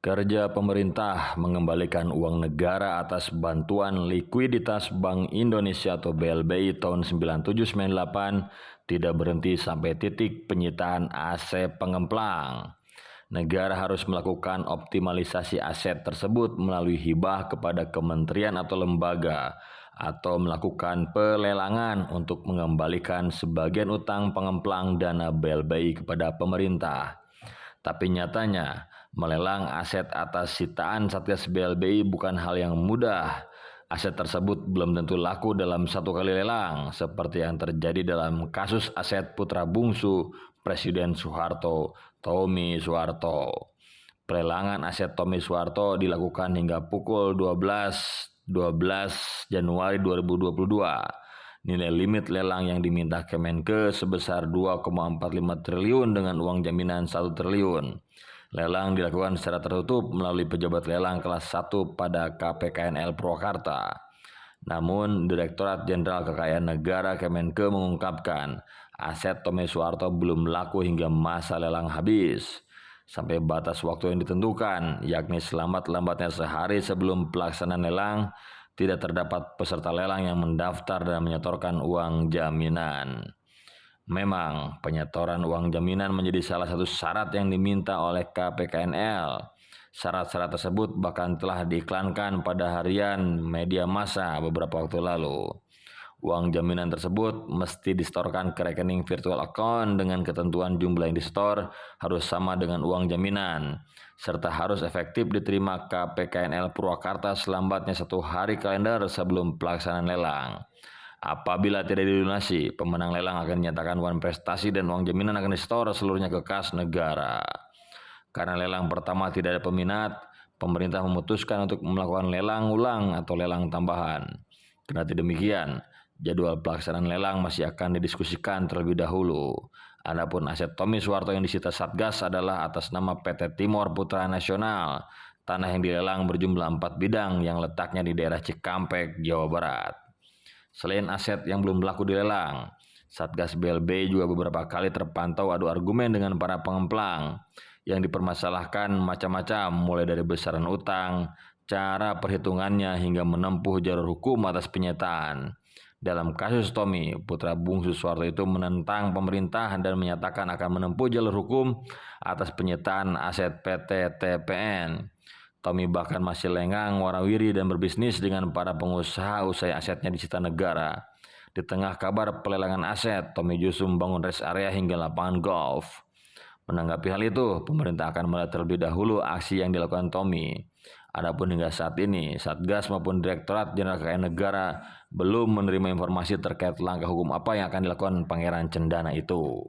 Kerja pemerintah mengembalikan uang negara atas bantuan likuiditas Bank Indonesia atau BLBI tahun 9798 tidak berhenti sampai titik penyitaan aset pengemplang. Negara harus melakukan optimalisasi aset tersebut melalui hibah kepada kementerian atau lembaga atau melakukan pelelangan untuk mengembalikan sebagian utang pengemplang dana BLBI kepada pemerintah. Tapi nyatanya, melelang aset atas sitaan Satgas BLBI bukan hal yang mudah. Aset tersebut belum tentu laku dalam satu kali lelang, seperti yang terjadi dalam kasus aset putra bungsu Presiden Soeharto, Tommy Soeharto. Pelelangan aset Tommy Soeharto dilakukan hingga pukul 12 Januari 2022. Nilai limit lelang yang diminta Kemenke sebesar 2,45 triliun dengan uang jaminan 1 triliun. Lelang dilakukan secara tertutup melalui pejabat lelang kelas 1 pada KPKNL Purwakarta. Namun, Direktorat Jenderal Kekayaan Negara Kemenke mengungkapkan aset Tommy Soeharto belum laku hingga masa lelang habis. Sampai batas waktu yang ditentukan, yakni selambat-lambatnya sehari sebelum pelaksanaan lelang, tidak terdapat peserta lelang yang mendaftar dan menyetorkan uang jaminan. Memang, penyetoran uang jaminan menjadi salah satu syarat yang diminta oleh KPKNL. Syarat-syarat tersebut bahkan telah diiklankan pada harian media massa beberapa waktu lalu. Uang jaminan tersebut mesti disetorkan ke rekening virtual account dengan ketentuan jumlah yang disetor harus sama dengan uang jaminan, serta harus efektif diterima KPKNL Purwakarta selambatnya 1 hari kalender sebelum pelaksanaan lelang. Apabila tidak dilunasi, pemenang lelang akan dinyatakan wan prestasi dan uang jaminan akan disetor seluruhnya ke kas negara. Karena lelang pertama tidak ada peminat, pemerintah memutuskan untuk melakukan lelang ulang atau lelang tambahan. Kendati demikian, jadwal pelaksanaan lelang masih akan didiskusikan terlebih dahulu. Adapun aset Tommy Soeharto yang disita Satgas adalah atas nama PT Timor Putra Nasional. Tanah yang dilelang berjumlah 4 bidang yang letaknya di daerah Cikampek, Jawa Barat. Selain aset yang belum laku dilelang, Satgas BLBI juga beberapa kali terpantau adu argumen dengan para pengemplang. Yang dipermasalahkan macam-macam, mulai dari besaran utang, cara perhitungannya hingga menempuh jalur hukum atas penyitaan. Dalam kasus Tommy, putra bungsu Soeharto itu menentang pemerintah dan menyatakan akan menempuh jalur hukum atas penyitaan aset PT TPN. Tommy bahkan masih lengang, warawiri dan berbisnis dengan para pengusaha usai asetnya disita negara. Di tengah kabar pelelangan aset, Tommy justru membangun rest area hingga lapangan golf. Menanggapi hal itu, pemerintah akan melihat terlebih dahulu aksi yang dilakukan Tommy. Adapun hingga saat ini, Satgas maupun Direktorat Jenderal Kekayaan Negara belum menerima informasi terkait langkah hukum apa yang akan dilakukan Pangeran Cendana itu.